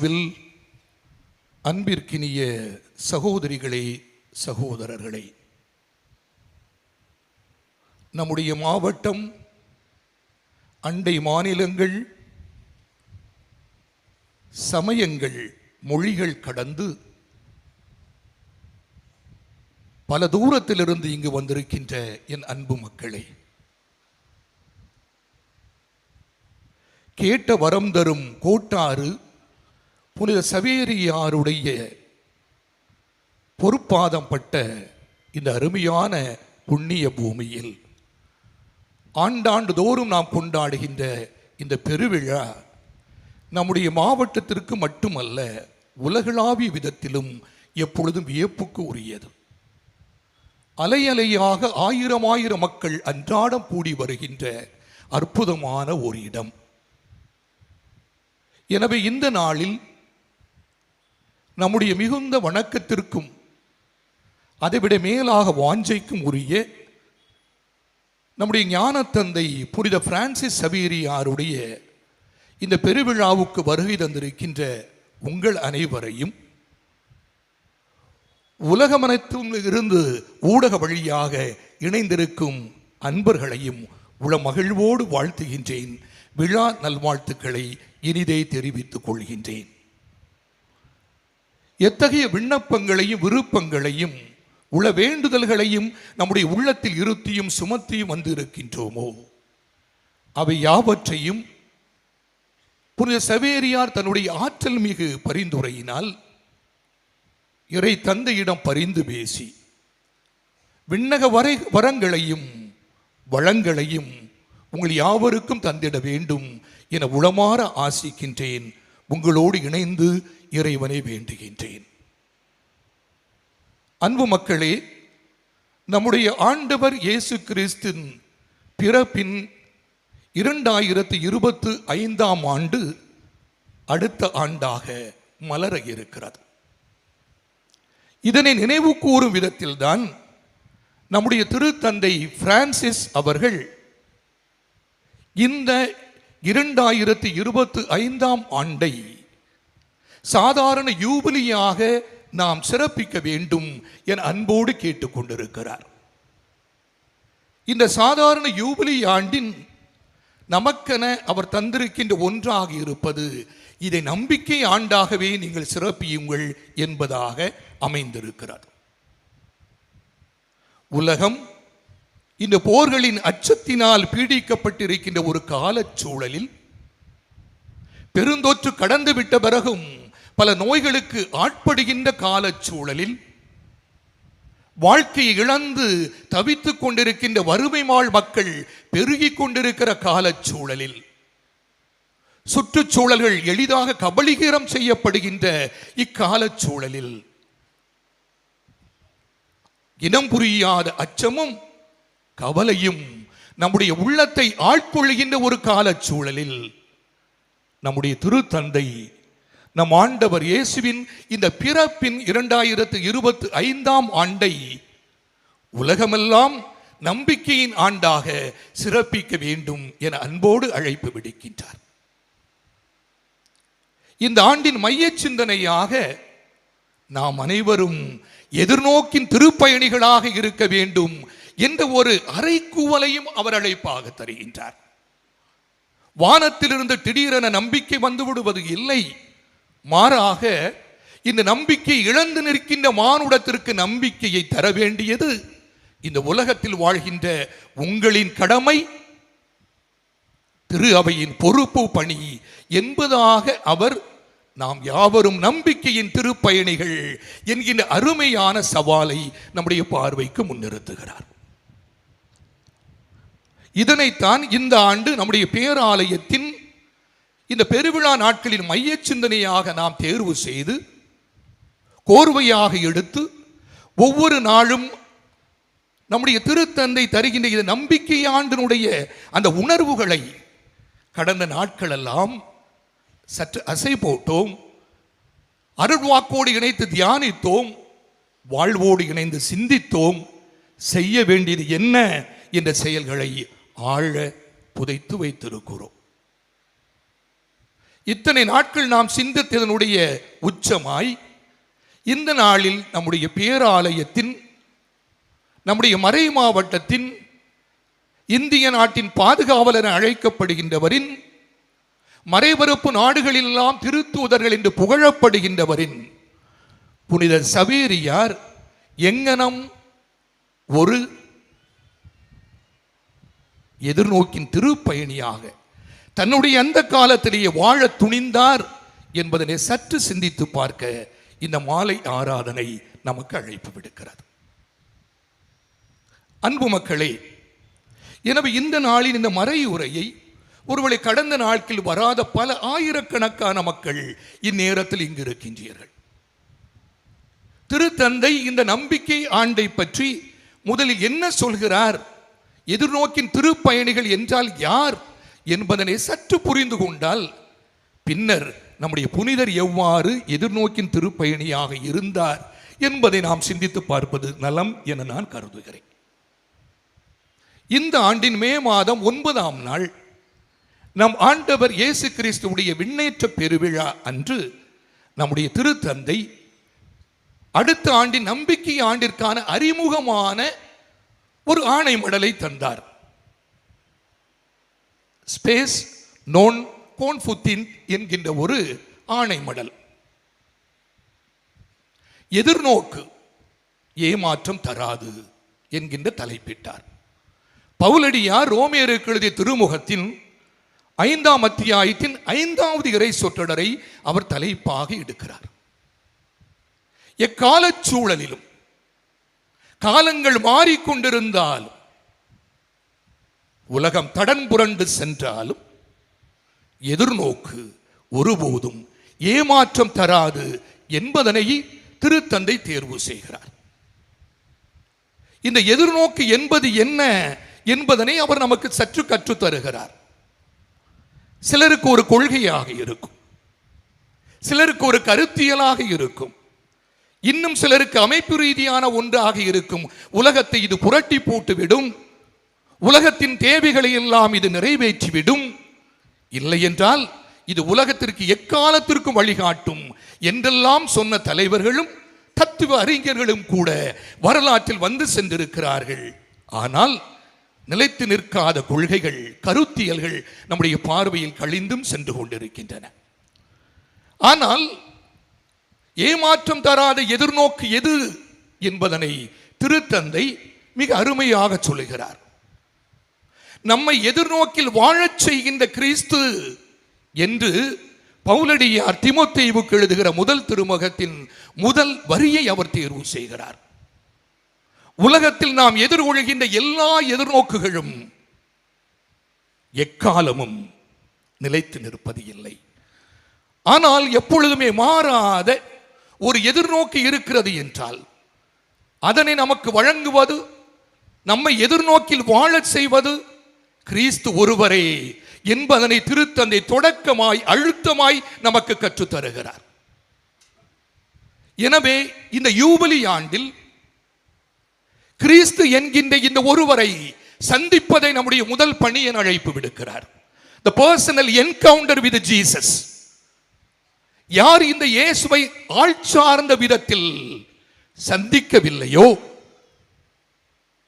இயேசுவில் அன்பிற்கினிய சகோதரிகளே, சகோதரர்களே, நம்முடைய மாவட்டம், அண்டை மாநிலங்கள், சமயங்கள், மொழிகள் கடந்து பல தூரத்திலிருந்து இங்கு வந்திருக்கின்ற என் அன்பு மக்களே, கேட்ட வரம் தரும் கோட்டாறு புனித சவேரியாருடைய பொறுப்பாதம் பட்ட இந்த அருமையான புண்ணிய பூமியில் ஆண்டாண்டு தோறும் நாம் கொண்டாடுகின்ற இந்த பெருவிழா நம்முடைய மாவட்டத்திற்கு மட்டுமல்ல, உலகளாவிய விதத்திலும் எப்பொழுதும் வியப்புக்கு உரியது. அலையலையாக ஆயிரம் ஆயிரம் மக்கள் அன்றாடம் கூடி வருகின்ற அற்புதமான ஒரு இடம். எனவே இந்த நாளில் நம்முடைய மிகுந்த வணக்கத்திற்கும் அதைவிட மேலாக வாஞ்சைக்கும் உரிய நம்முடைய ஞானத்தந்தை புனித பிரான்சிஸ் சவேரியாருடைய இந்த பெருவிழாவுக்கு வருகை தந்திருக்கின்ற உங்கள் அனைவரையும், உலகமனைத்தும் இருந்து ஊடக வழியாக இணைந்திருக்கும் அன்பர்களையும் உளமகிழ்வோடு வாழ்த்துகின்றேன். விழா நல்வாழ்த்துக்களை இனிதே தெரிவித்துக் கொள்கின்றேன். எத்தகைய விண்ணப்பங்களையும் விருப்பங்களையும் உள்ள வேண்டுதல்களையும் நம்முடைய உள்ளத்தில் இருத்தியும் சுமத்தியும் வந்து இருக்கின்றோமோ, அவை யாவற்றையும் புனித சவேரியார் தன்னுடைய ஆற்றல் மிகு பரிந்துரையினால் இறை தந்தையிடம் பரிந்து பேசி விண்ணக வரங்களையும் வளங்களையும் உங்கள் யாவருக்கும் தந்திட வேண்டும் என உளமாற ஆசிக்கின்றேன். உங்களோடு இணைந்து இறைவனை வேண்டுகின்றேன். அன்பு மக்களே, நம்முடைய ஆண்டவர் இயேசு கிறிஸ்தின் பிறப்பின் 2025 ஆண்டு அடுத்த ஆண்டாக மலர இருக்கிறது. இதனை நினைவு கூறும் விதத்தில்தான் நம்முடைய திருத்தந்தை பிரான்சிஸ் அவர்கள் இந்த 2025 ஆண்டை சாதாரண யூபிலியாக நாம் சிறப்பிக்க வேண்டும் என அன்போடு கேட்டுக்கொண்டிருக்கிறார். இந்த சாதாரண யூபிலி ஆண்டின் நமக்கென அவர் தந்திருக்கின்ற ஒன்றாக இருப்பது, இதை நம்பிக்கை ஆண்டாகவே நீங்கள் சிறப்பியுங்கள் என்பதாக அமைந்திருக்கிறார். உலகம் இந்த போர்களின் அச்சத்தினால் பீடிக்கப்பட்டிருக்கின்ற ஒரு காலச்சூழலில், பெருந்தொற்று கடந்து விட்ட பிறகும் பல நோய்களுக்கு ஆட்படுகின்ற காலச்சூழலில், வாழ்க்கையை இழந்து தவித்துக் கொண்டிருக்கின்ற வறுமை மாள் மக்கள் பெருகிக் கொண்டிருக்கிற காலச்சூழலில், சுற்றுச்சூழல்கள் எளிதாக கபலீகரம் செய்யப்படுகின்ற இக்காலச்சூழலில், இனம் புரியாத அச்சமும் கவலையும் நம்முடைய உள்ளத்தை ஆட்கொள்கின்ற ஒரு காலச்சூழலில், நம்முடைய திருத்தந்தை நம் ஆண்டவர் இயேசுவின் இந்த பிறப்பின் 2025 ஆண்டை உலகமெல்லாம் நம்பிக்கையின் ஆண்டாக சிறப்பிக்க வேண்டும் என அன்போடு அழைப்பு விடுக்கின்றார். இந்த ஆண்டின் மைய சிந்தனையாக நாம் அனைவரும் எதிர்நோக்கின் திருப்பயணிகளாக இருக்க வேண்டும் என்ற ஒரு அறைகூவலையும் அவர் அழைப்பாக தருகின்றார். வானத்திலிருந்து திடீரென நம்பிக்கை வந்து விடுவது இல்லை, மாறாக இந்த நம்பிக்கை இழந்து நிற்கின்ற மானுடத்திற்கு நம்பிக்கையை தர வேண்டியது இந்த உலகத்தில் வாழ்கின்ற உங்களின் கடமை, திரு அவையின் பொறுப்பு பணி என்பதாக அவர் நாம் யாவரும் நம்பிக்கையின் திருப்பயணிகள் என்கின்ற அருமையான சவாலை நம்முடைய பார்வைக்கு முன்னிறுத்துகிறார். இதனைத்தான் இந்த ஆண்டு நம்முடைய பேராலயத்தின் இந்த பெருவிழா நாட்களின் மைய சிந்தனையாக நாம் தேர்வு செய்து கோர்வையாக எடுத்து ஒவ்வொரு நாளும் நம்முடைய திருத்தந்தை தருகின்ற இந்த நம்பிக்கை ஆண்டினுடைய அந்த உணர்வுகளை கடந்த நாட்களெல்லாம் சற்று அசை போட்டோம், அருள்வாக்கோடு இணைத்து தியானித்தோம், வாழ்வோடு இணைந்து சிந்தித்தோம். செய்ய வேண்டியது என்ன என்ற செயல்களை ஆழ புதைத்து வைத்திருக்கிறோம். இத்தனை நாட்கள் நாம் சிந்தித்ததனுடைய உச்சமாய் இந்த நாளில் நம்முடைய பேராலயத்தின், நம்முடைய மறை மாவட்டத்தின், இந்திய நாட்டின் பாதுகாவலர் அழைக்கப்படுகின்றவரின், மறைபரப்பு நாடுகளெல்லாம் திருத்தூதர்கள் என்று புகழப்படுகின்றவரின் புனித சவேரியார் எங்கனம் ஒரு எதிர்நோக்கின் திருப்பயணியாக தன்னுடைய அந்த காலத்திலேயே வாழ துணிந்தார் என்பதனை சற்று சிந்தித்து பார்க்க இந்த மாலை ஆராதனை நமக்கு அழைப்பு விடுக்கிறது. அன்பு மக்களே, எனவே இந்த நாளின் இந்த மறையுரையை ஒருவேளை கடந்த நாட்களில் வராத பல ஆயிரக்கணக்கான மக்கள் இந்நேரத்தில் இங்கு இருக்கின்றீர்கள். திருத்தந்தை இந்த நம்பிக்கை ஆண்டை பற்றி முதலில் என்ன சொல்கிறார், எதிர்நோக்கின் திருப்பயணிகள் என்றால் யார் என்பதனை சற்று புரிந்து கொண்டால் பின்னர் நம்முடைய புனிதர் எவ்வாறு எதிர்நோக்கின் திருப்பயணியாக இருந்தார் என்பதை நாம் சிந்தித்து பார்ப்பது நலம் என நான் கருதுகிறேன். இந்த ஆண்டின் மே மாதம் 9ஆம் நாள் நம் ஆண்டவர் இயேசு கிறிஸ்துவுடைய விண்ணேற்ற பெருவிழா அன்று நம்முடைய திருத்தந்தை அடுத்த ஆண்டின் நம்பிக்கை ஆண்டிற்கான அறிமுகமான ஒரு ஆணை மடலை தந்தார். ஸ்பேஸ் நோன் கோன்ஃபுத்தின் என்கின்ற ஒரு ஆணை மடல். எதிர்நோக்கு ஏமாற்றம் தராது என்கின்ற தலைப்பிட்டார். பவுலடியார் ரோமேயருக்கு எழுதிய திருமுகத்தின் 5ஆம் அத்தியாயத்தின் 5வது இறை சொற்றொடரை அவர் தலைப்பாக எடுக்கிறார். எக்கால சூழலிலும் காலங்கள் மாறிக்கொண்டிருந்தாலும் உலகம் தடன் புரண்டு சென்றாலும் எதிர்நோக்கு ஒருபோதும் ஏமாற்றம் தராது என்பதனை திருத்தந்தை தேர்வு செய்கிறார். இந்த எதிர்நோக்கு என்பது என்ன என்பதனை அவர் நமக்கு சற்று கற்றுத் தருகிறார். சிலருக்கு ஒரு கொள்கையாக இருக்கும், சிலருக்கு ஒரு கருத்தியலாக இருக்கும், இன்னும் சிலருக்கு அமைப்பு ரீதியான ஒன்றாக இருக்கும். உலகத்தை இது புரட்டி போட்டுவிடும், உலகத்தின் தேவைகளை எல்லாம் இது நிறைவேற்றிவிடும், இல்லை என்றால் இது உலகத்திற்கு எக்காலத்திற்கும் வழிகாட்டும் என்றெல்லாம் சொன்ன தலைவர்களும் தத்துவ அறிஞர்களும் கூட வரலாற்றில் வந்து சென்றிருக்கிறார்கள். ஆனால் நிலைத்து நிற்காத கொள்கைகள், கருத்தியல்கள் நம்முடைய பார்வையில் கழிந்தும் சென்று கொண்டிருக்கின்றன. ஆனால் ஏமாற்றம் தராத எதிர்நோக்கு எது என்பதனை திருத்தந்தை மிக அருமையாக சொல்லுகிறார். நம்மை எதிர்நோக்கில் வாழச் செய்கின்ற கிறிஸ்து என்று பவுலடியார் தீமோத்தேயுவுக்கு எழுதுகிற முதல் திருமுகத்தின் முதல் வரியை அவர் தேர்வு செய்கிறார். உலகத்தில் நாம் எதிர்கொள்கின்ற எல்லா எதிர்நோக்குகளும் எக்காலமும் நிலைத்து நிற்பது இல்லை. ஆனால் எப்பொழுதுமே மாறாத ஒரு எதிர்நோக்கு இருக்கிறது என்றால் அதனை நமக்கு வழங்குவது, நம்மை எதிர்நோக்கில் வாழச் செய்வது கிறிஸ்து ஒருவரே என்பதனை திருத்தந்தை தொடக்கமாய் அழுத்தமாய் நமக்கு கற்றுத் தருகிறார். எனவே இந்த யூபிலி ஆண்டில் கிறிஸ்து என்கின்ற இந்த ஒருவரை சந்திப்பதை நம்முடைய முதல் பணி என அழைப்பு விடுக்கிறார். The personal encounter with Jesus. யார் இந்த இயேசுவை ஆழ்சார்ந்த விதத்தில் சந்திக்கவில்லையோ,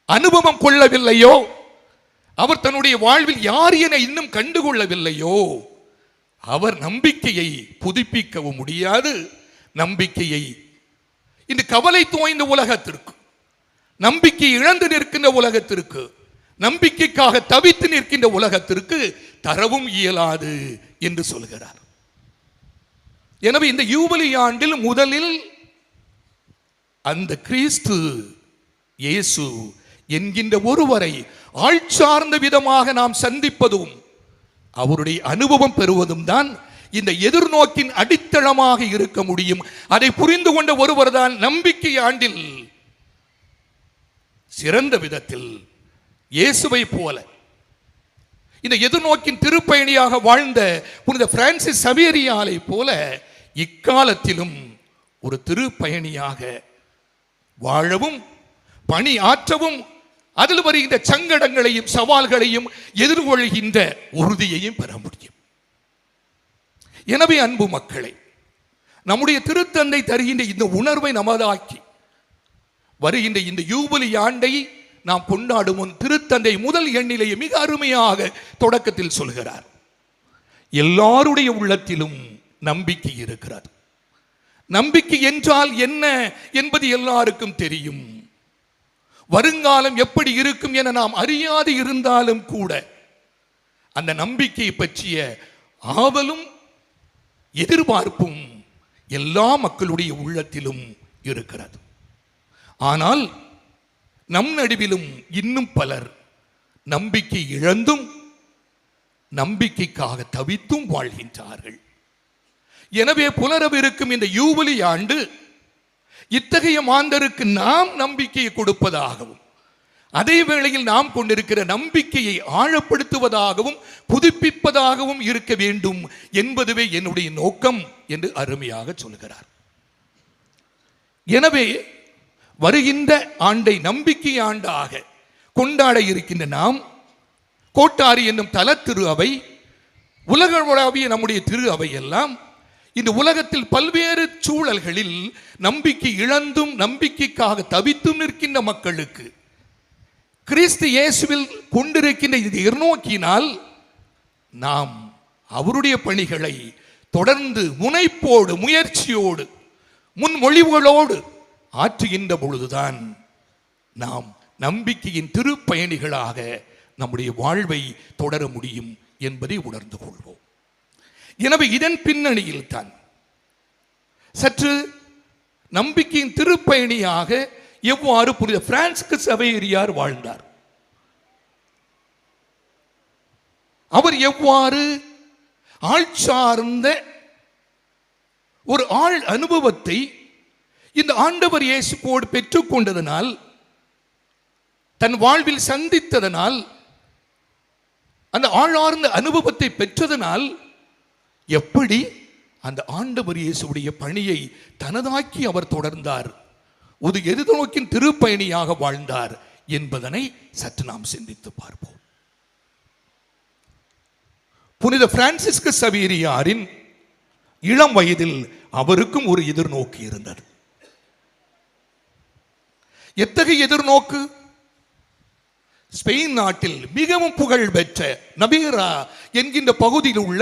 அனுபவம் கொள்ளவில்லையோ, அவர் தன்னுடைய வாழ்வில் யார் என இன்னும் கண்டுகொள்ளவில்லையோ அவர் நம்பிக்கையை புதுப்பிக்கவும் முடியாது. நம்பிக்கையை இந்த கவலை தோய்ந்த உலகத்திற்கு, நம்பிக்கை இழந்து நிற்கின்ற உலகத்திற்கு, நம்பிக்கைக்காக தவித்து நிற்கின்ற உலகத்திற்கு தரவும் இயலாது என்று சொல்கிறார். எனவே இந்த யூபிலி ஆண்டில் முதலில் அந்த கிறிஸ்து இயேசு என்கின்ற ஒருவரை ஆழ்சார்ந்த விதமாக நாம் சந்திப்பதும் அவருடைய அனுபவம் பெறுவதும் தான் இந்த எதிர்நோக்கின் அடித்தளமாக இருக்க முடியும். அதை புரிந்து கொண்ட ஒருவர் தான் நம்பிக்கை ஆண்டில் சிறந்த விதத்தில் இயேசுவை போல இந்த எதிர்நோக்கின் திருப்பயணியாக வாழ்ந்த புனித பிரான்சிஸ் சவேரியாரை போல இக்காலத்திலும் ஒரு திருப்பயணியாக வாழவும் பணி ஆற்றவும் அதில் வருகின்ற சங்கடங்களையும் சவால்களையும் எதிர்கொள்கின்ற உறுதியையும் பெற முடியும். எனவே அன்பு மக்களை, நம்முடைய திருத்தந்தை தருகின்ற இந்த உணர்வை நமதாக்கி வருகின்ற இந்த யூபிலி ஆண்டை நாம் கொண்டாடும் முன் திருத்தந்தை முதல் எண்ணிலேயே மிக அருமையாக தொடக்கத்தில் சொல்கிறார், எல்லாருடைய உள்ளத்திலும் நம்பிக்கை இருக்கிறது. நம்பிக்கை என்றால் என்ன என்பது எல்லாருக்கும் தெரியும். வருங்காலம் எப்படி இருக்கும் என நாம் அறியாது இருந்தாலும் கூட அந்த நம்பிக்கை பற்றிய ஆவலும் எதிர்பார்ப்பும் எல்லா மக்களுடைய உள்ளத்திலும் இருக்கிறது. ஆனால் நம் நடுவிலும் இன்னும் பலர் நம்பிக்கை இழந்தும் நம்பிக்கைக்காக தவித்தும் வாழ்கின்றார்கள். எனவே புலரவிருக்கும் இந்த யூபிலி ஆண்டு இத்தகைய மாந்தருக்கு நாம் நம்பிக்கையை கொடுப்பதாகவும் அதே வேளையில் நாம் கொண்டிருக்கிற நம்பிக்கையை ஆழப்படுத்துவதாகவும் புதுப்பிப்பதாகவும் இருக்க வேண்டும் என்பதுவே என்னுடைய நோக்கம் என்று அருமையாக சொல்கிறார். எனவே வருகின்ற ஆண்டை நம்பிக்கை ஆண்டாக கொண்டாட இருக்கின்ற நாம் கோட்டாரி என்னும் தல திரு அவை, உலகளாவிய நம்முடைய திரு அவை எல்லாம் இந்த உலகத்தில் பல்வேறு சூழல்களில் நம்பிக்கை இழந்தும் நம்பிக்கைக்காக தவித்தும் நிற்கின்ற மக்களுக்கு கிறிஸ்து இயேசுவில் கொண்டிருக்கின்ற இந்த எதிர்நோக்கினால் நாம் அவருடைய பணிகளை தொடர்ந்து முனைப்போடு முயற்சியோடு முன்மொழிவுகளோடு ஆற்றுகின்ற பொழுதுதான் நாம் நம்பிக்கையின் திருப்பயணிகளாக நம்முடைய வாழ்வை தொடர முடியும் என்பதை உணர்ந்து கொள்வோம். எனவே இதன் பின்னணியில் தான் சற்று நம்பிக்கையின் திருப்பயணியாக எவ்வாறு புனித பிரான்சிஸ்கு சவேரியார் வாழ்ந்தார், அவர் எவ்வாறு ஆழ்சார்ந்த ஒரு ஆழ் அனுபவத்தை இந்த ஆண்டவர் இயேசுவோடு பெற்றுக்கொண்டதனால், தன் வாழ்வில் சந்தித்ததனால், அந்த ஆழார்ந்த அனுபவத்தை பெற்றதனால் எப்படி அந்த ஆண்டவர் இயேசுடைய பணியை தனதாக்கி அவர் தொடர்ந்தார், ஒரு எதிர்நோக்கின் திருப்பயணியாக வாழ்ந்தார் என்பதனை சற்று நாம் சிந்தித்து பார்ப்போம். புனித பிரான்சிஸ்கு சவேரியாரின் இளம் வயதில் அவருக்கும் ஒரு எதிர்நோக்கு இருந்தது. எத்தகைய எதிர்நோக்கு? ஸ்பெயின் நாட்டில் மிகவும் புகழ் பெற்ற நபீரா என்கின்ற பகுதியில் உள்ள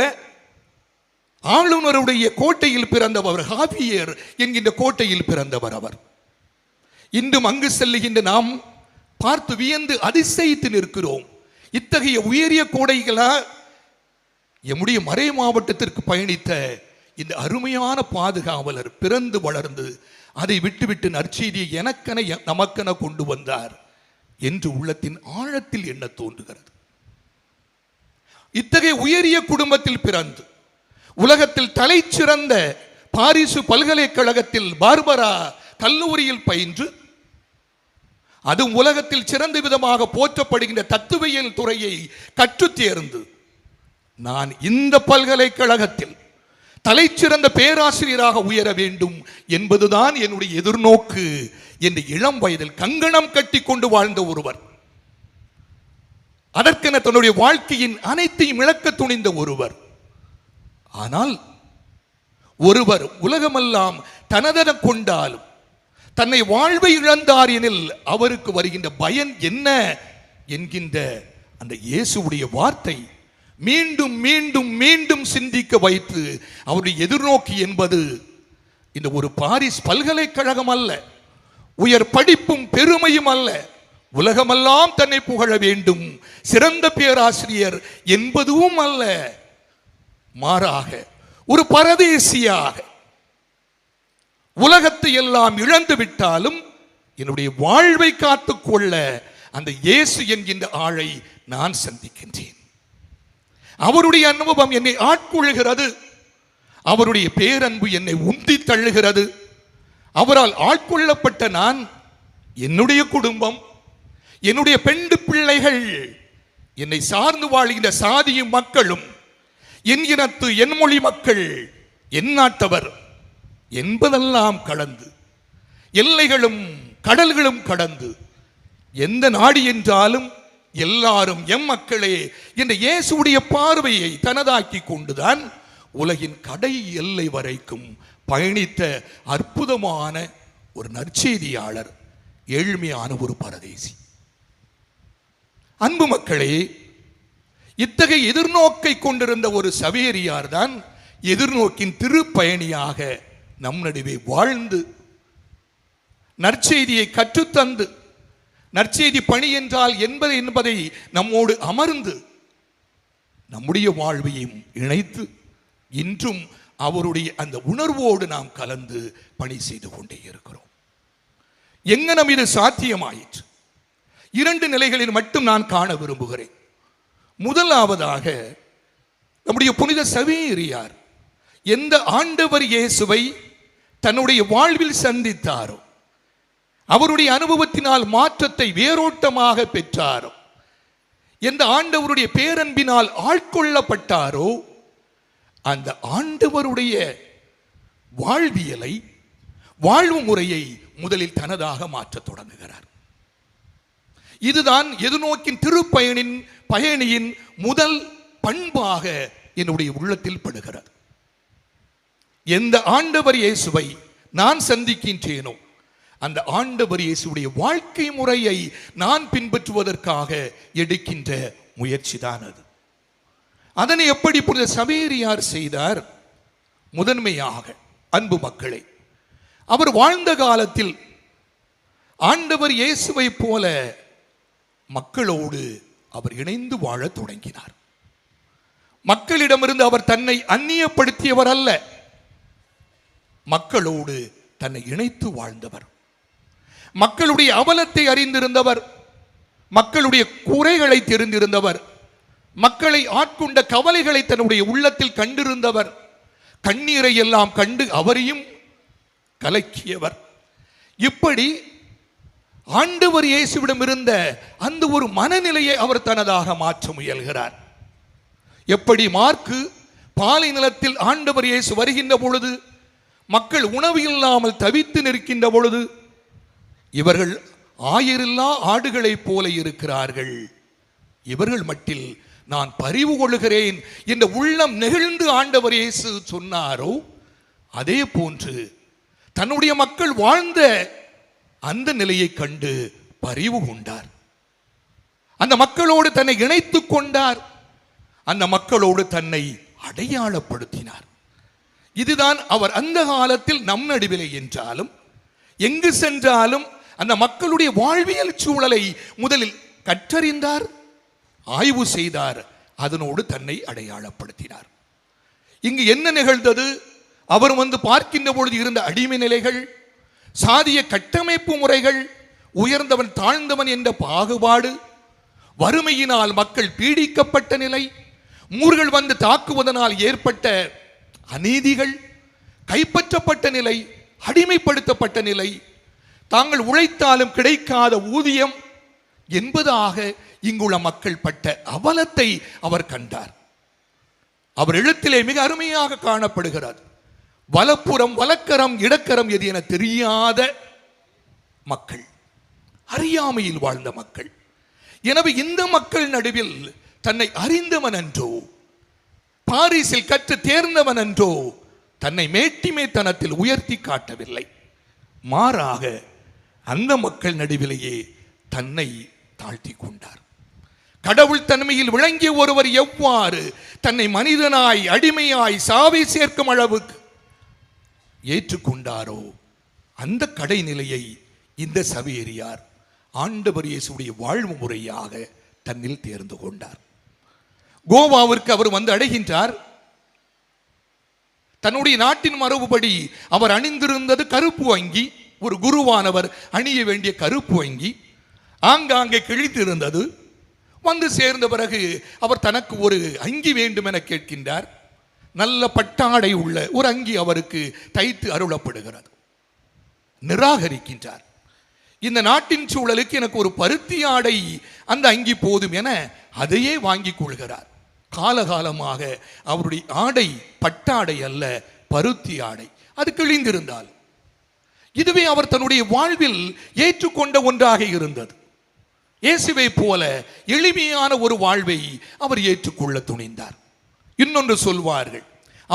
ஆளுநருடைய கோட்டையில் பிறந்தவர், ஹாபியர் என்கின்ற கோட்டையில் பிறந்தவர் அவர். இன்றும் அங்கு செல்லுகின்ற நாம் பார்த்து வியந்து அதிசயித்து நிற்கிறோம். இத்தகைய உயரிய கோடைகளா எம்முடைய மறை மாவட்டத்திற்கு பயணித்த இந்த அருமையான பாதுகாவலர் பிறந்து வளர்ந்து அதை விட்டுவிட்டு நற்செய்தியை எனக்கென நமக்கென கொண்டு வந்தார் என்று உள்ளத்தின் ஆழத்தில் எண்ண தோன்றுகிறது. இத்தகைய உயரிய குடும்பத்தில் பிறந்து உலகத்தில் தலை சிறந்த பாரிசு பல்கலைக்கழகத்தில் பார்பரா கல்லூரியில் பயின்று அதுவும் உலகத்தில் சிறந்த விதமாக போற்றப்படுகின்ற தத்துவியல் துறையை கற்றுத் தேர்ந்து நான் இந்த பல்கலைக்கழகத்தில் தலை சிறந்த பேராசிரியராக உயர வேண்டும் என்பதுதான் என்னுடைய எதிர்நோக்கு என்று இளம் வயதில் கங்கணம் கட்டி கொண்டு வாழ்ந்த ஒருவர், அதற்கென தன்னுடைய வாழ்க்கையின் அனைத்தையும் இழக்க துணிந்த ஒருவர். ஆனால் ஒருவர் உலகமெல்லாம் தனதென கொண்டாலும் தன்னை வாழ்வை இழந்தார் எனில் அவருக்கு வருகின்ற பயன் என்ன என்கின்ற அந்த இயேசுடைய வார்த்தை மீண்டும் மீண்டும் மீண்டும் சிந்திக்க வைத்து அவருடைய எதிர்நோக்கி என்பது இந்த ஒரு பாரிஸ் பல்கலைக்கழகம் அல்ல, உயர் படிப்பும் பெருமையும் அல்ல, உலகமெல்லாம் தன்னை புகழ வேண்டும் சிறந்த பேராசிரியர் என்பதும் அல்ல, மாறாக ஒரு பரதேசியாக உலகத்தை எல்லாம் இழந்து விட்டாலும் என்னுடைய வாழ்வை காத்துக்கொள்ள அந்த இயேசு என்கின்ற ஆளை நான் சந்திக்கின்றேன். அவருடைய அனுபவம் என்னை ஆட்கொள்கிறது, அவருடைய பேரன்பு என்னை உந்தி தள்ளுகிறது. அவரால் ஆட்கொள்ளப்பட்ட நான், என்னுடைய குடும்பம், என்னுடைய பெண் பிள்ளைகள், என்னை சார்ந்து வாழ்கின்ற சாதியும் மக்களும், என் இனத்து என் மொழி மக்கள், என் நாட்டவர் என்பதெல்லாம் கடந்து எல்லைகளும் கடல்களும் கடந்து எந்த நாடு என்றாலும் எல்லாரும் எம் மக்களே என்ற இயேசுடைய பார்வையை தனதாக்கி கொண்டுதான் உலகின் கடை எல்லை வரைக்கும் பயணித்த அற்புதமான ஒரு நற்செய்தியாளர், ஏழ்மையான ஒரு பரதேசி. அன்பு மக்களே, இத்தகைய எதிர்நோக்கை கொண்டிருந்த ஒரு சவேரியார் தான் எதிர்நோக்கின் திருப்பயணியாக நம் நடுவே வாழ்ந்து நற்செய்தியை கற்றுத்தந்து, நற்செய்தி பணி என்றால் என்பதை நம்மோடு அமர்ந்து நம்முடைய வாழ்வையும் இணைத்து இன்றும் அவருடைய அந்த உணர்வோடு நாம் கலந்து பணி செய்து கொண்டே இருக்கிறோம். எங்கனம் இது சாத்தியமாயிற்று? 2 நிலைகளில் மட்டும் நான் காண விரும்புகிறேன். முதலாவதாக, நம்முடைய புனித சவேரியார் எந்த ஆண்டவர் இயேசுவை தன்னுடைய வாழ்வில் சந்தித்தாரோ, அவருடைய அனுபவத்தினால் மாற்றத்தை வேரோட்டமாக பெற்றாரோ, எந்த ஆண்டவருடைய பேரன்பினால் ஆட்கொள்ளப்பட்டாரோ, அந்த ஆண்டவருடைய வாழ்வியலை, வாழ்வு முறையை முதலில் தனதாக மாற்றத் தொடங்குகிறார். இதுதான் எதிர்நோக்கின் பயணியின் முதல் பண்பாக என்னுடைய உள்ளத்தில் படுகிறது. எந்த ஆண்டவர் இயேசுவை நான் சந்திக்கின்றேனோ, அந்த ஆண்டவர் இயேசுடைய வாழ்க்கை முறையை நான் பின்பற்றுவதற்காக எடுக்கின்ற முயற்சி தான் அது. அதனை எப்படி புனித சவேரியார் செய்தார்? முதன்மையாக, அன்பு மக்களை, அவர் வாழ்ந்த காலத்தில் ஆண்டவர் இயேசுவை போல மக்களோடு அவர் இணைந்து வாழ தொடங்கினார். மக்களிடமிருந்து அவர் தன்னை அந்நியப்படுத்தியவர் அல்ல, மக்களோடு தன்னை இணைத்து வாழ்ந்தவர். மக்களுடைய அவலத்தை அறிந்திருந்தவர், மக்களுடைய குறைகளை தெரிந்திருந்தவர், மக்களை ஆட்கொண்ட கவலைகளை தன்னுடைய உள்ளத்தில் கண்டிருந்தவர், கண்ணீரை எல்லாம் கண்டு அவரையும் கலக்கியவர். இப்படி ஆண்டவர் இயேசுவிடம் இருந்த அந்த ஒரு மனநிலையை அவர் தனதாக மாற்ற முயல்கிறார். எப்படி மார்க்கு பாலை நிலத்தில் ஆண்டவர் இயேசு வருகின்ற பொழுது மக்கள் உணவு இல்லாமல் தவித்து நிற்கின்ற பொழுது, இவர்கள் ஆயிரில்லா ஆடுகளைப் போல இருக்கிறார்கள், இவர்கள் மட்டில் நான் பரிவு கொள்கிறேன் என்ற உள்ளம் நெகிழ்ந்து ஆண்டவர் இயேசு சொன்னாரோ, அதே போன்று தன்னுடைய மக்கள் வாழ்ந்த அந்த நிலையை கண்டு பரிவு கொண்டார். அந்த மக்களோடு தன்னை இணைத்துக் கொண்டார், அந்த மக்களோடு தன்னை அடையாளப்படுத்தினார். இதுதான் அவர் அந்த காலத்தில் நம் நடுவிலே என்றாலும், எங்கு சென்றாலும் அந்த மக்களுடைய வாழ்வியல் சூழலை முதலில் கற்றறிந்தார், ஆய்வு செய்தார், அதனோடு தன்னை அடையாளப்படுத்தினார். இங்கு என்ன நிகழ்ந்தது? அவர் வந்து பார்க்கின்ற பொழுது இருந்த அடிமை நிலைகள், சாதிய கட்டமைப்பு முறைகள், உயர்ந்தவன் தாழ்ந்தவன் என்ற பாகுபாடு, வறுமையினால் மக்கள் பீடிக்கப்பட்ட நிலை, மூர்கள் வந்து தாக்குவதனால் ஏற்பட்ட அநீதிகள், கைப்பற்றப்பட்ட நிலை, அடிமைப்படுத்தப்பட்ட நிலை, தாங்கள் உழைத்தாலும் கிடைக்காத ஊதியம் என்பதாக இங்குள்ள மக்கள் பட்ட அவலத்தை அவர் கண்டார். அவர் எழுத்திலே மிக அருமையாக காணப்படுகிறார். வலப்புறம் வலக்கரம் இடக்கரம் எது என தெரியாத மக்கள், அறியாமையில் வாழ்ந்த மக்கள். எனவே இந்த மக்கள் நடுவில் தன்னை அறிந்தவன் என்றோ, பாரிஸில் கற்று தேர்ந்தவன் என்றோ தன்னை மேட்டிமைத்தனத்தில் உயர்த்தி காட்டவில்லை. மாறாக அந்த மக்கள் நடுவிலேயே தன்னை தாழ்த்தி கொண்டார். கடவுள் தன்மையில் விளங்கிய ஒருவர் எவ்வாறு தன்னை மனிதனாய் அடிமையாய் சாவை சேர்க்கும் அளவுக்கு ஏற்றுக்கொண்டாரோ, அந்த கடைநிலையை இந்த சவேரியார் ஆண்டவர் இயேசுடைய வாழ்வு முறையாக தன்னில் தேர்ந்து கொண்டார். கோவாவிற்கு அவர் வந்து அடைகின்றார். தன்னுடைய நாட்டின் மரபுபடி அவர் அணிந்திருந்தது கருப்பு அங்கி, ஒரு குருவானவர் அணிய வேண்டிய கருப்பு அங்கி ஆங்காங்கே கிழித்திருந்தது. வந்து சேர்ந்த பிறகு அவர் தனக்கு ஒரு அங்கி வேண்டும் என கேட்கின்றார். நல்ல பட்டாடை உள்ள ஒரு அங்கி அவருக்கு தைத்து அருளப்படுகிறது. நிராகரிக்கின்றார். இந்த நாட்டின் சூழலுக்கு எனக்கு ஒரு பருத்தி ஆடை அந்த அங்கி போதும் என அதையே வாங்கிக் கொள்கிறார். காலகாலமாக அவருடைய ஆடை பட்டாடை அல்ல, பருத்தி ஆடை. அது கிழிந்திருந்தால் இதுவே அவர் தன்னுடைய வாழ்வில் ஏற்றுக்கொண்ட ஒன்றாக இருந்தது. இயேசுவை போல எளிமையான ஒரு வாழ்வை அவர் ஏற்றுக்கொள்ள துணிந்தார். இன்னொன்று சொல்வார்கள்,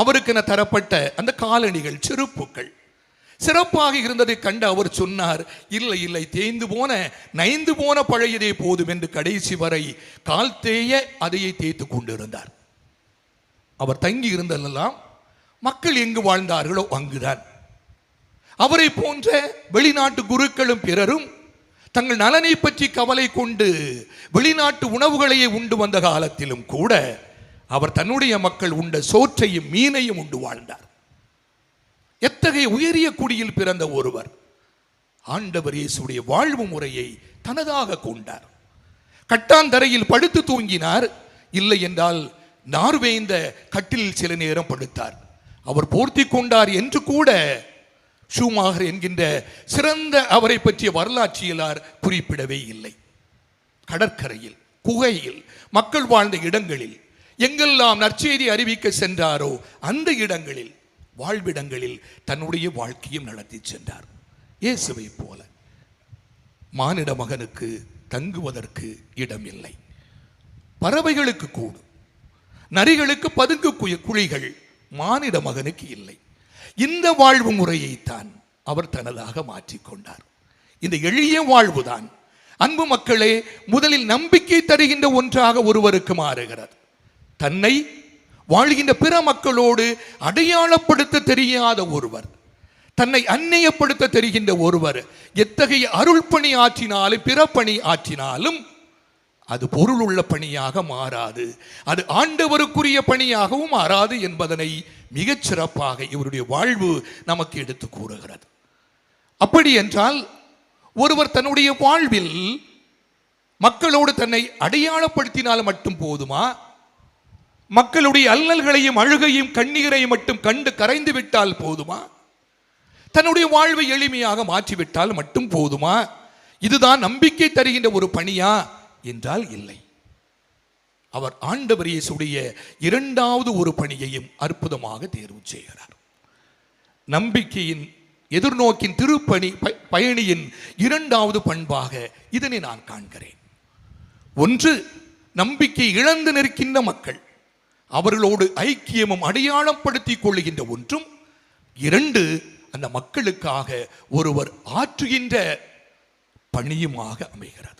அவருக்கென தரப்பட்ட அந்த காலணிகள், செருப்புகள் சிறப்பாக இருந்ததை கண்டு அவர் சொன்னார், இல்லை இல்லை, தேய்ந்து போன நைந்து போன பழையதே போதும் என்று கடைசி வரை கால் தேய அதையே தேய்த்து கொண்டிருந்தார். அவர் தங்கி இருந்ததெல்லாம் மக்கள் எங்கு வாழ்ந்தார்களோ அங்குதான். அவரை போன்ற வெளிநாட்டு குருக்களும் பிறரும் தங்கள் நலனை பற்றி கவலை கொண்டு வெளிநாட்டு உணவுகளையே உண்டு வந்த காலத்திலும் கூட அவர் தன்னுடைய மக்கள் உண்ட சோற்றையும் மீனையும் உண்டு வாழ்ந்தார். எத்தகைய உயரிய குடியில் பிறந்த ஒருவர் ஆண்டவர் இயேசுடைய வாழ்வு முறையை தனதாக கொண்டார். கட்டாந்தரையில் படுத்து தூங்கினார், இல்லை என்றால் நார்வேய்ந்த கட்டில் சில நேரம் படுத்தார். அவர் போர்த்தி கொண்டார் என்று கூட ஷூமாகர் என்கின்ற சிறந்த அவரை பற்றிய வரலாற்றியலார் குறிப்பிடவே இல்லை. கடற்கரையில், குகையில், மக்கள் வாழ்ந்த இடங்களில் எங்கெல்லாம் நற்செய்தி அறிவிக்க சென்றாரோ அந்த இடங்களில், வாழ்விடங்களில் தன்னுடைய வாழ்க்கையும் நடத்தி சென்றார். இயேசுவை போல மானிட மகனுக்கு தங்குவதற்கு இடமில்லை. பறவைகளுக்கு கூடும், நரிகளுக்கு பதுங்கு குழிகள், மானிட மகனுக்கு இல்லை. இந்த வாழ்வு முறையைத்தான் அவர் தனதாக மாற்றிக்கொண்டார். இந்த எளிய வாழ்வுதான் அன்பு மக்களே முதலில் நம்பிக்கை தருகின்ற ஒன்றாக ஒருவருக்கு மாறுகிறது. தன்னை வாழ்கின்ற பிற மக்களோடு அடையாளப்படுத்த தெரியாத ஒருவர், தன்னை அந்நியப்படுத்த தெரிகின்ற ஒருவர் எத்தகைய அருள் பணி ஆற்றினாலும் பிற பணி ஆற்றினாலும் அது பொருள் உள்ள பணியாக மாறாது, அது ஆண்டவருக்குரிய பணியாகவும் மாறாது என்பதனை மிகச் சிறப்பாக இவருடைய வாழ்வு நமக்கு எடுத்து கூறுகிறது. அப்படி என்றால் ஒருவர் தன்னுடைய வாழ்வில் மக்களோடு தன்னை அடையாளப்படுத்தினால் மட்டும் போதுமா? மக்களுடைய அல்லல்களையும் அழுகையும் கண்ணீரையும் மட்டும் கண்டு கரைந்து விட்டால் போதுமா? தன்னுடைய வாழ்வை எளிமையாக மாற்றிவிட்டால் மட்டும் போதுமா? இதுதான் நம்பிக்கை தருகின்ற ஒரு பணியா என்றால் இல்லை. அவர் ஆண்டவர் இயேசுடைய இரண்டாவது ஒரு பணியையும் அற்புதமாக தேர்வு செய்கிறார். நம்பிக்கையின் எதிர்நோக்கின் திருப்பணி பயணியின் இரண்டாவது பண்பாக இதனை நான் காண்கிறேன். ஒன்று, நம்பிக்கை இழந்து நிற்கின்ற மக்கள், அவர்களோடு ஐக்கியமும் அடையாளப்படுத்திக் கொள்ளுகின்ற ஒன்றும். இரண்டு, அந்த மக்களுக்காக ஒருவர் ஆற்றுகின்ற பணியுமாக அமைகிறது.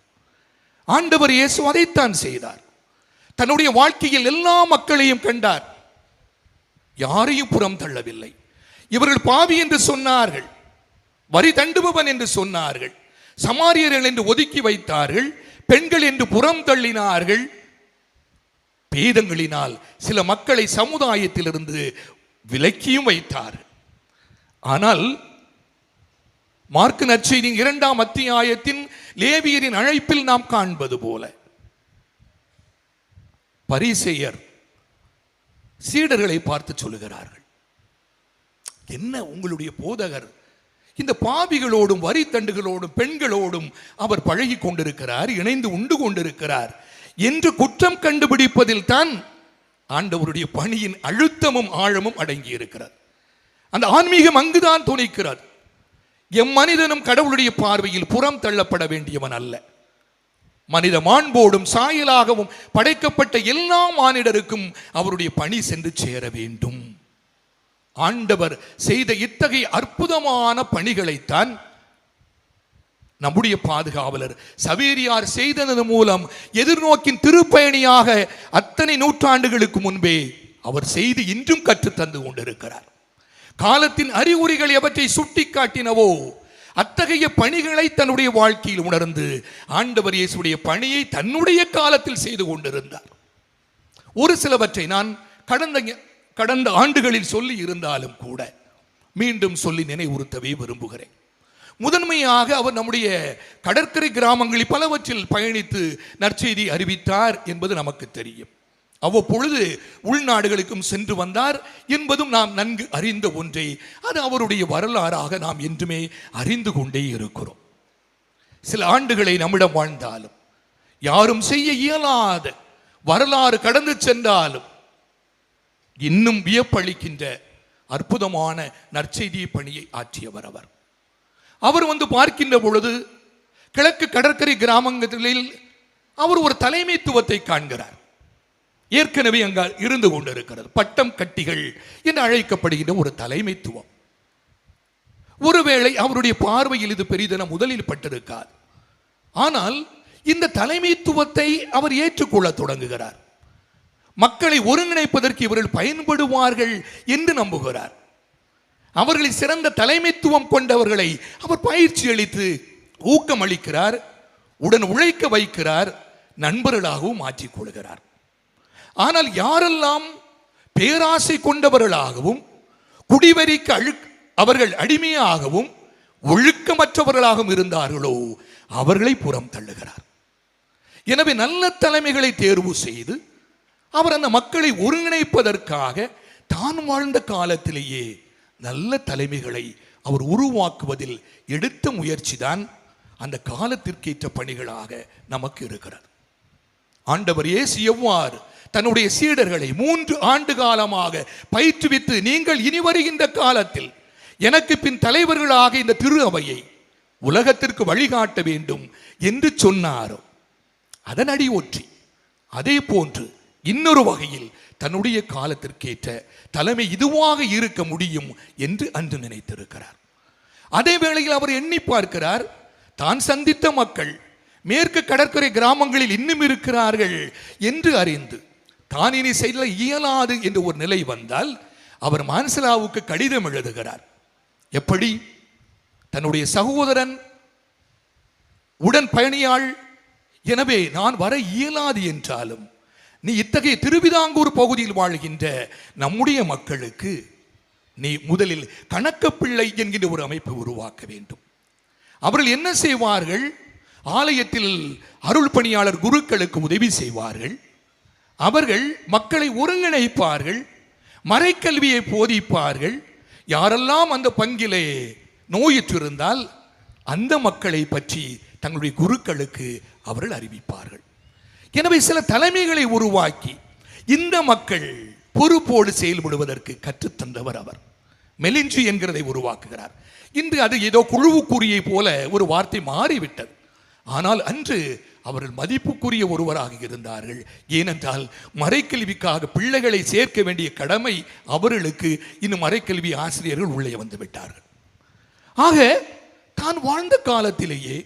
ஆண்டவர் இயேசு அதைத்தான் செய்தார். தன்னுடைய வாழ்க்கையில் எல்லா மக்களையும் கண்டார், யாரையும் புறம் தள்ளவில்லை. இவர்கள் பாவி என்று சொன்னார்கள், வரி தண்டுபவன் என்று சொன்னார்கள், சமாரியர்கள் என்று ஒதுக்கி வைத்தார்கள், பெண்கள் என்று புறம் தள்ளினார்கள். பேதங்களினால் சில மக்களை சமுதாயத்திலிருந்து விலக்கியும் வைத்தார்கள். ஆனால் மார்க்கு நற்செய்தி 2ஆம் அத்தியாயத்தின் லேவியரின் அழைப்பில் நாம் காண்பது போல பரிசேயர் சீடர்களை பார்த்து சொல்லுகிறார்கள், என்ன உங்களுடைய போதகர் இந்த பாவிகளோடும் வரி தண்டுகளோடும் பெண்களோடும் அவர் பழகி கொண்டிருக்கிறார், இணைந்து உண்டு கொண்டிருக்கிறார் என்று குற்றம் கண்டுபிடிப்பதில் தான் ஆண்டவருடைய பணியின் அழுத்தமும் ஆழமும் அடங்கி இருக்கிறார். அந்த ஆன்மீகம் அங்குதான் துணிக்கிறது. எம்மனிதனும் கடவுளுடைய பார்வையில் புறம் தள்ளப்பட வேண்டியவன் அல்ல. மனித மாண்போடும் சாயலாகவும் படைக்கப்பட்ட எல்லா மானிடருக்கும் அவருடைய பணி சென்று சேர வேண்டும். ஆண்டவர் செய்த இத்தகைய அற்புதமான பணிகளைத்தான் நம்முடைய பாதுகாவலர் சவேரியார் செய்ததன் மூலம் எதிர்நோக்கின் திருப்பயணியாக அத்தனை நூற்றாண்டுகளுக்கு முன்பே அவர் செய்து இன்றும் கற்றுத்தந்து கொண்டிருக்கிறார். காலத்தின் அறிகுறிகள் எவற்றை சுட்டி காட்டினவோ அத்தகைய பணிகளை தன்னுடைய வாழ்க்கையில் உணர்ந்து ஆண்டவர் இயேசுடைய பணியை தன்னுடைய காலத்தில் செய்து கொண்டிருந்தார். ஒரு சிலவற்றை நான் கடந்த ஆண்டுகளில் சொல்லி இருந்தாலும் கூட மீண்டும் சொல்லி நினைவுறுத்தவே விரும்புகிறேன். முதன்மையாக அவர் நம்முடைய கடற்கரை கிராமங்களில் பலவற்றில் பயணித்து நற்செய்தி அறிவித்தார் என்பது நமக்கு தெரியும். அவ்வப்பொழுது உள்நாடுகளுக்கும் சென்று வந்தார் என்பதும் நாம் நன்கு அறிந்த ஒன்றை. அது அவருடைய வரலாறாக நாம் என்றுமே அறிந்து கொண்டே இருக்கிறோம். சில ஆண்டுகளை நம்மிடம் வாழ்ந்தாலும் யாரும் செய்ய இயலாத வரலாறு கடந்து சென்றாலும் இன்னும் வியப்பளிக்கின்ற அற்புதமான நற்செய்தி பணியை ஆற்றியவர் அவர். அவர் வந்து பார்க்கின்ற பொழுது கிழக்கு கடற்கரை கிராமங்களில் அவர் ஒரு தலைமைத்துவத்தை காண்கிறார். ஏற்கனவே அங்க இருந்து கொண்டிருக்கிறது. பட்டம் கட்டிகள் என்று அழைக்கப்படுகின்ற ஒரு தலைமைத்துவம். ஒருவேளை அவருடைய பார்வையில் இது பெரிதென முதலில் பட்டிருக்கார். ஆனால் இந்த தலைமைத்துவத்தை அவர் ஏற்றுக்கொள்ள தொடங்குகிறார். மக்களை ஒருங்கிணைப்பதற்கு இவர்கள் பயன்படுவார்கள் என்று நம்புகிறார். அவர்களை சிறந்த தலைமைத்துவம் கொண்டவர்களை அவர் பயிற்சி அளித்து ஊக்கம் அளிக்கிறார், உடன் உழைக்க வைக்கிறார், நண்பர்களாகவும் மாற்றிக்கொள்கிறார். ஆனால் யாரெல்லாம் பேராசை கொண்டவர்களாகவும் குடிவெறிக்கு அவர்கள் அடிமையாகவும் ஒழுக்கமற்றவர்களாகவும் இருந்தார்களோ அவர்களை புறம் தள்ளுகிறார். எனவே நல்ல தலைமைகளை தேர்வு செய்து அவர் அந்த மக்களை ஒருங்கிணைப்பதற்காக தான் வாழ்ந்த காலத்திலேயே நல்ல தலைமைகளை அவர் உருவாக்குவதில் எடுத்த முயற்சி தான் அந்த காலத்திற்கேற்ற பணிகளாக நமக்கு இருக்கிறது. ஆண்டவர் இயேசு எவ்வாறு தன்னுடைய சீடர்களை 3 ஆண்டு காலமாக பயிற்றுவித்து, நீங்கள் இனி வருகின்ற காலத்தில் எனக்கு பின் தலைவர்களாக இந்த திரு அவையை உலகத்திற்கு வழிகாட்ட வேண்டும் என்று சொன்னாரோ அதன் அடி ஒற்றி அதே போன்று இன்னொரு வகையில் தன்னுடைய காலத்திற்கேற்ற தலைமை இதுவாக இருக்க முடியும் என்று அன்று நினைத்திருக்கிறார். அதே வேளையில் அவர் எண்ணி பார்க்கிறார், தான் சந்தித்த மக்கள் மேற்கு கடற்கரை கிராமங்களில் இன்னும் இருக்கிறார்கள் என்று அறிந்து தான் இனி செய்ய இயலாது என்று ஒரு நிலை வந்தால் அவர் மான்சலாவுக்கு கடிதம் எழுதுகிறார். எப்படி? தன்னுடைய சகோதரன் உடன் பயணியாள், எனவே நான் வர இயலாது என்றாலும் நீ இத்தகைய திருவிதாங்கூர் பகுதியில் வாழ்கின்ற நம்முடைய மக்களுக்கு நீ முதலில் கணக்கப்பிள்ளை என்கின்ற ஒரு அமைப்பை உருவாக்க வேண்டும். அவர்கள் என்ன செய்வார்கள்? ஆலயத்தில் அருள் பணியாளர் குருக்களுக்கு உதவி செய்வார்கள். அவர்கள் மக்களை ஒருங்கிணைப்பார்கள், மறைக்கல்வியை போதிப்பார்கள். யாரெல்லாம் அந்த பங்கிலே நோயுற்றிருந்தால் அந்த மக்களை பற்றி தங்களுடைய குருக்களுக்கு அவர்கள் அறிவிப்பார்கள். எனவே சில தலைமைகளை உருவாக்கி இந்த மக்கள் பொறுப்போடு செயல்படுவதற்கு கற்றுத்தந்தவர் அவர். மெலிஞ்சி என்கிறதை உருவாக்குகிறார். இன்று அது ஏதோ குழுவுக்குரியை போல ஒரு வார்த்தை மாறிவிட்டது. ஆனால் அன்று அவர்கள் மதிப்புக்குரிய ஒருவராக இருந்தார்கள். ஏனென்றால் மறைக்கல்விக்காக பிள்ளைகளை சேர்க்க வேண்டிய கடமை அவர்களுக்கு இன்னும் மறைக்கல்வி ஆசிரியர்கள் உள்ளே வந்து விட்டார்கள். ஆக தான் வாழ்ந்த காலத்திலேயே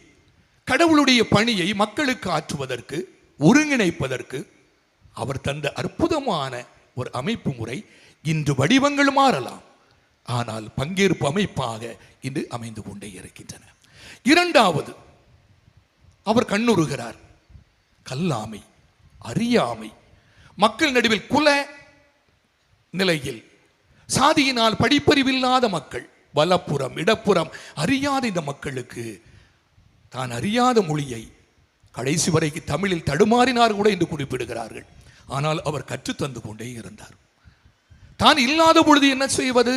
கடவுளுடைய பணியை மக்களுக்கு ஆற்றுவதற்கு, ஒருங்கிணைப்பதற்கு அவர் தந்த அற்புதமான ஒரு அமைப்பு முறை. இன்று வடிவங்கள் மாறலாம், ஆனால் பங்கேற்பு அமைப்பாக இன்று அமைந்து கொண்டே இருக்கின்றன. இரண்டாவது, அவர் கண்ணுறுகிறார். கல்லாமை, அறியாமை, மக்கள் நடுவில் குல நிலையில் சாதியினால் படிப்பறிவில்லாத மக்கள், வலப்புறம் இடப்புறம் அறியாத இந்த மக்களுக்கு தான் அறியாத மொழியை கடைசி வரைக்கு தமிழில் தடுமாறினார் கூட என்று குறிப்பிடுகிறார்கள். ஆனால் அவர் கற்றுத்தந்து கொண்டே இருந்தார். தான் இல்லாத பொழுது என்ன செய்வது?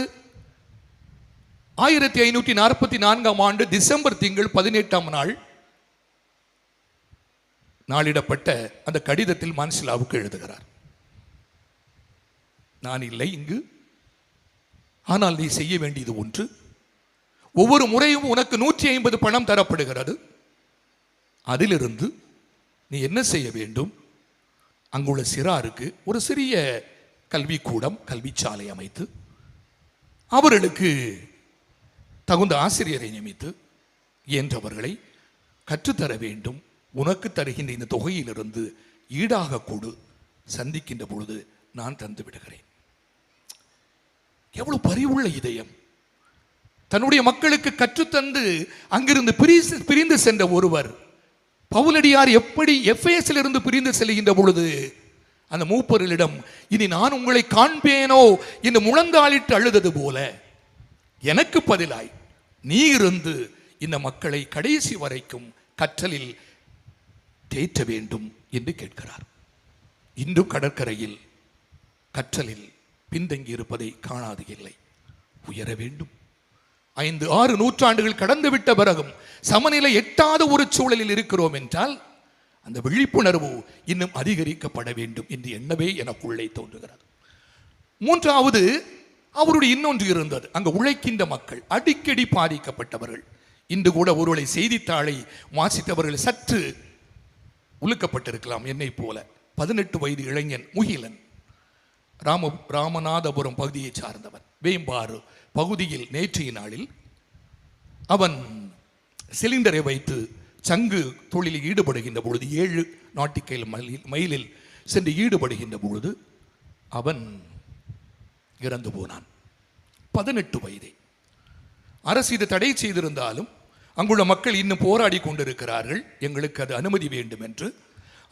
1544ஆம் ஆண்டு டிசம்பர் திங்கள் 18ஆம் நாள் நாளிடப்பட்ட அந்த கடிதத்தில் மான்சிலாவுக்கு எழுதுகிறார், நான் இல்லை இங்கு, ஆனால் நீ செய்ய வேண்டியது ஒன்று. ஒவ்வொரு முறையும் உனக்கு 150 பணம் தரப்படுகிறது. அதிலிருந்து நீ என்ன செய்ய வேண்டும்? அங்குள்ள சிறாருக்கு ஒரு சிறிய கல்விக்கூடம், கல்விச்சாலை அமைத்து அவர்களுக்கு தகுந்த ஆசிரியரை நியமித்து இயன்றவர்களை கற்றுத்தர வேண்டும். உனக்கு தருகின்ற இந்த தொகையிலிருந்து ஈடாக கொடு, சந்திக்கின்ற பொழுது நான் தந்து விடுகிறேன். எவ்வளவு பரிவுள்ள இதயம்! தன்னுடைய மக்களுக்கு கற்றுத்தந்து அங்கிருந்து பிரிந்து சென்ற ஒருவர் பவுலடியார் எப்படி எஃபேசில் இருந்து பிரிந்து செல்கின்ற பொழுது அந்த மூப்பர்களிடம், இனி நான் உங்களை காண்பேனோ என்று முழங்காலிட்டு அழுதது போல எனக்கு பதிலாய் நீ இருந்து இந்த மக்களை கடைசி வரைக்கும் கற்றலில் தேற்ற வேண்டும் என்று கேட்கிறார். இன்றும் கடற்கரையில் கற்றலில் பின்தங்கி இருப்பதை காணாது இல்லை. உயர வேண்டும். 5-6 நூற்றாண்டுகள் கடந்துவிட்ட பிறகும் சமநிலை எட்டாத ஒரு சூழலில் இருக்கிறோம் என்றால் அந்த விழிப்புணர்வு இன்னும் அதிகரிக்கப்பட வேண்டும் என்று எண்ணவே எனக்குள்ளே தோன்றுகிறது. மூன்றாவது, அவருடைய இன்னொன்று இருந்தது. அங்கு உழைக்கின்ற மக்கள் அடிக்கடி பாதிக்கப்பட்டவர்கள். இன்று கூட ஒருவேளை செய்தித்தாளை வாசித்தவர்கள் சற்று உழுக்கப்பட்டிருக்கலாம் என்னை போல. 18 வயது இளைஞன் முகிலன், ராமநாதபுரம் பகுதியை சார்ந்தவன். வேம்பாறு பகுதியில் நேற்றைய நாளில் அவன் சிலிண்டரை வைத்து சங்கு தொழிலில் ஈடுபடுகின்ற பொழுது 7 நாட்டிக்கைல் மைலில் சென்று ஈடுபடுகின்ற பொழுது அவன் இறந்து போனான். 18 வயதே. அரசு இது தடை செய்திருந்தாலும் அங்குள்ள மக்கள் இன்னும் போராடி கொண்டிருக்கிறார்கள், எங்களுக்கு அது அனுமதி வேண்டும் என்று.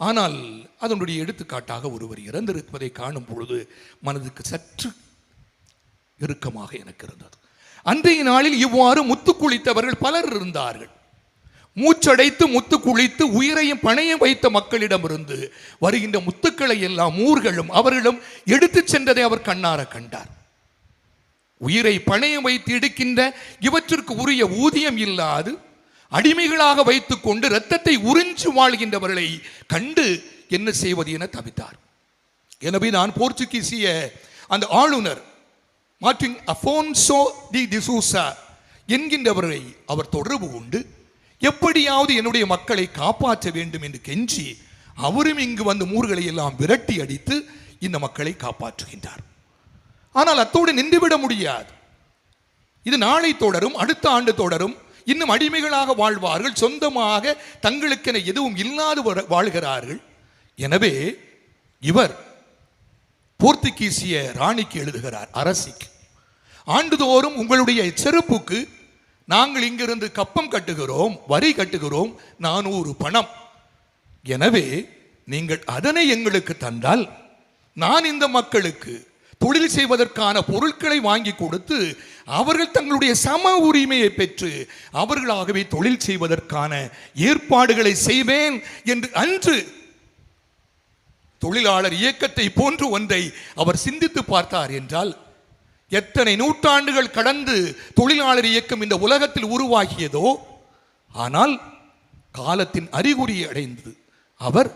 ஆனால் அதனுடைய எடுத்துக்காட்டாக ஒருவர் இறந்திருப்பதை காணும் பொழுது மனதுக்கு சற்று இறுக்கமாக எனக்கு இருந்தது. அன்றைய நாளில் இவ்வாறு முத்து குளித்தவர்கள் பலர் இருந்தார்கள். மூச்சடைத்து முத்து குளித்து உயிரையும் பணையம் வைத்த மக்களிடமிருந்து வருகின்ற முத்துக்களை எல்லாம் ஊர்களும் அவர்களும் எடுத்து சென்றதை அவர் கண்ணார கண்டார். உயிரை பணையம் வைத்து எடுக்கின்ற இவற்றிற்கு உரிய ஊதியம் இல்லாது அடிமைகளாக வைத்துக் கொண்டு இரத்தத்தை உறிஞ்சு வாழ்கின்றவர்களை கண்டு என்ன செய்வது என தவித்தார். எனவே நான் போர்ச்சுகீசிய அந்த ஆளுநர் மார்டின் அஃபோன்சோ டி டிசூசா என்கின்றவரை அவர் தொடர்பு கொண்டு எப்படியாவது என்னுடைய மக்களை காப்பாற்ற வேண்டும் என்று கெஞ்சி அவரும் இங்கு வந்து மூர்களை எல்லாம் விரட்டி அடித்து இந்த மக்களை காப்பாற்றுகின்றார். ஆனால் அத்தோடு நின்றுவிட முடியாது. இது நாளை தொடரும், அடுத்த ஆண்டு தொடரும். இன்னும் அடிமைகளாக வாழ்வார்கள், சொந்தமாக தங்களுக்கென எதுவும் இல்லாது வாழ்கிறார்கள். எனவே இவர் போர்த்துகீசிய ராணிக்கு எழுதுகிறார், அரசிக்கு, ஆண்டுதோறும் உங்களுடைய செருப்புக்கு நாங்கள் இங்கிருந்து கப்பம் கட்டுகிறோம், வரி கட்டுகிறோம், 400 பணம். எனவே நீங்கள் அதனை எங்களுக்கு தந்தால் நான் இந்த மக்களுக்கு தொழில் செய்வதற்கான பொருட்களை வாங்கி கொடுத்து அவர்கள் தங்களுடைய சம உரிமையை பெற்று அவர்களாகவே தொழில் செய்வதற்கான ஏற்பாடுகளை செய்வேன் என்று அன்று தொழிலாளர் இயக்கத்தை போன்று ஒன்றை அவர் சிந்தித்து பார்த்தார் என்றால், எத்தனை நூற்றாண்டுகள் கடந்து தொழிலாளர் இயக்கம் இந்த உலகத்தில் உருவாகியதோ, ஆனால் காலத்தின் அறிகுறியை அடைந்து அவர்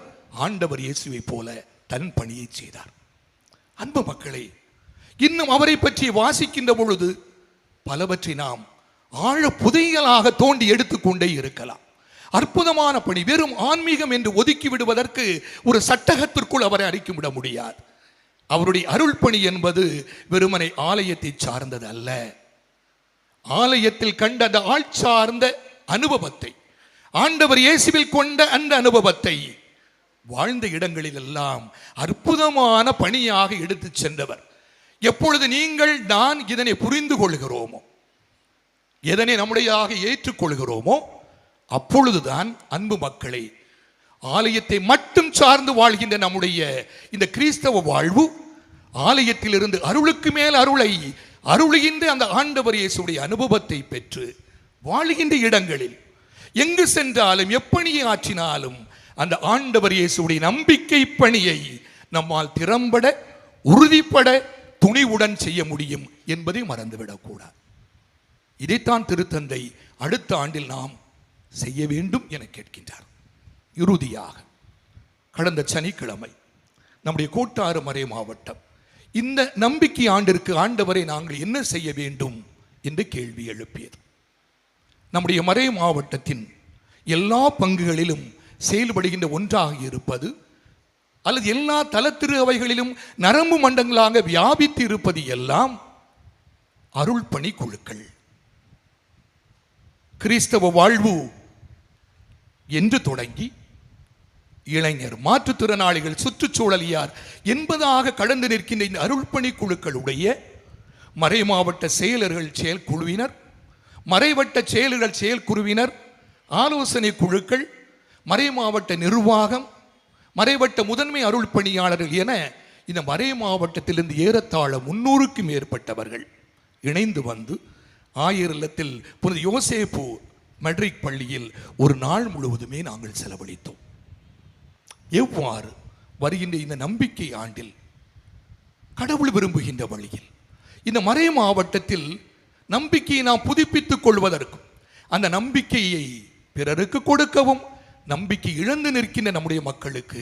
ஆண்டவர் இயேசுவை போல தன் பணியை செய்தார். அன்பு மக்களே, இன்னும் அவரை பற்றி வாசிக்கின்ற பொழுது பலவற்றை நாம் ஆழ புதையலாக தோண்டி எடுத்துக்கொண்டே இருக்கலாம். அற்புதமான பணி. வெறும் ஆன்மீகம் என்று ஒதுக்கி விடுவதற்கு ஒரு சட்டகத்திற்குள் அவரை அறிக்கி விட முடியாது. அவருடைய அருள் பணி என்பது வெறுமனை ஆலயத்தை சார்ந்தது அல்ல. ஆலயத்தில் கண்ட அந்த ஆள் சார்ந்த அனுபவத்தை, ஆண்டவர் இயேசுவில் கொண்ட அந்த அனுபவத்தை வாழ்ந்த இடங்களில் எல்லாம் அற்புதமான பணியாக எடுத்து சென்றவர். எப்பொழுது நீங்கள் நான் இதனை புரிந்து கொள்கிறோமோ, எதனை நம்முடையதாக ஏற்றுக்கொள்கிறோமோ, அப்பொழுதுதான் அன்பு மக்களை ஆலயத்தை மட்டும் சார்ந்து வாழ்கின்ற நம்முடைய இந்த கிறிஸ்தவ வாழ்வு ஆலயத்திலிருந்து அருளுக்கு மேல் அருளை அருளுகின்ற அந்த ஆண்டவர் இயேசுடைய அனுபவத்தை பெற்று வாழ்கின்ற இடங்களில் எங்கு சென்றாலும் எப்பணியை ஆற்றினாலும் அந்த ஆண்டவர் இயேசுடைய நம்பிக்கை பணியை நம்மால் திறம்பட உறுதிப்பட துணிவுடன் செய்ய முடியும் என்பதை மறந்துவிடக்கூடாது. இதைத்தான் திருத்தந்தை அடுத்த ஆண்டில் நாம் செய்ய வேண்டும் என கேட்கின்றார். இறுதியாக கடந்த சனிக்கிழமை நம்முடைய கோட்டாறு மறை மாவட்டம் இந்த நம்பிக்கை ஆண்டிற்கு ஆண்டவரை நாங்கள் என்ன செய்ய வேண்டும் என்று கேள்வி எழுப்பியது. நம்முடைய மறை மாவட்டத்தின் எல்லா பங்குகளிலும் செயல்படுகின்ற ஒன்றாக இருப்பது அல்லது எல்லா தலத்திரு அவைகளிலும் நரம்பு மண்டங்களாக வியாபித்து இருப்பது எல்லாம் அருள் பணி குழுக்கள். கிறிஸ்தவ வாழ்வு என்று தொடங்கி இளைஞர், மாற்றுத்திறனாளிகள், சுற்றுச்சூழலியார் என்பதாக கடந்து நிற்கின்ற இந்த அருள்பணி குழுக்களுடைய மறை மாவட்ட செயலர்கள் செயற்குழுவினர், மறைவட்ட செயலர்கள் செயற்குழுவினர், ஆலோசனை குழுக்கள், மறை மாவட்ட நிர்வாகம், மறைவட்ட முதன்மை அருள் பணியாளர்கள் என இந்த மறை மாவட்டத்திலிருந்து ஏறத்தாழ 300க்கும் மேற்பட்டவர்கள் இணைந்து வந்து ஆயர் இல்லத்தில் புனித யோசேப்பு மெட்ரிக் பள்ளியில் ஒரு நாள் முழுவதுமே நாங்கள் செலவழித்தோம். எவ்வாறு வருகின்ற இந்த நம்பிக்கை ஆண்டில் கடவுள் விரும்புகின்ற வழியில் இந்த மறை மாவட்டத்தில் நம்பிக்கையை நாம் புதுப்பித்துக் கொள்வதற்கும் அந்த நம்பிக்கையை பிறருக்கு கொடுக்கவும் நம்பிக்கை இழந்து நிற்கின்ற நம்முடைய மக்களுக்கு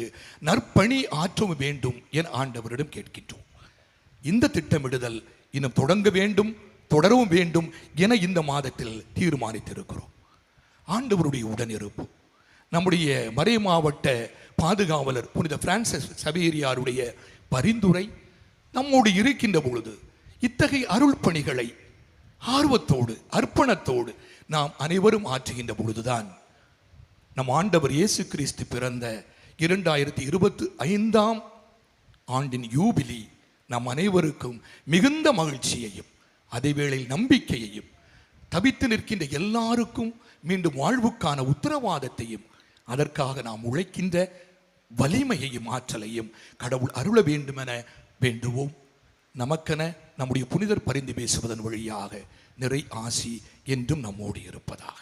நற்பணி ஆற்றவும் வேண்டும் என ஆண்டவரிடம் கேட்கின்றோம். இந்த திட்டமிடுதல் இன்னும் தொடங்க வேண்டும், தொடரவும் வேண்டும் என இந்த மாதத்தில் தீர்மானித்திருக்கிறோம். ஆண்டவருடைய உடனிருப்பு, நம்முடைய மறை மாவட்ட பாதுகாவலர் புனித பிரான்சிஸ் சவேரியாருடைய பரிந்துரை நம்மோடு இருக்கின்ற பொழுது இத்தகைய அருள் பணிகளை ஆர்வத்தோடு அர்ப்பணத்தோடு நாம் அனைவரும் ஆற்றுகின்ற பொழுதுதான் நம் ஆண்டவர் இயேசு கிறிஸ்து பிறந்த 2025 ஆண்டின் யூபிலி நம் அனைவருக்கும் மிகுந்த மகிழ்ச்சியையும் அதேவேளையில் நம்பிக்கையையும் தவித்து நிற்கின்ற எல்லாருக்கும் மீண்டும் வாழ்வுக்கான உத்தரவாதத்தையும் அதற்காக நாம் உழைக்கின்ற வலிமையையும் ஆற்றலையும் கடவுள் அருள வேண்டுமென வேண்டுவோம். நமக்கென நம்முடைய புனிதர் பரிந்து பேசுவதன் வழியாக நிறை ஆசி என்றும் நம்மோடு இருப்பதாக.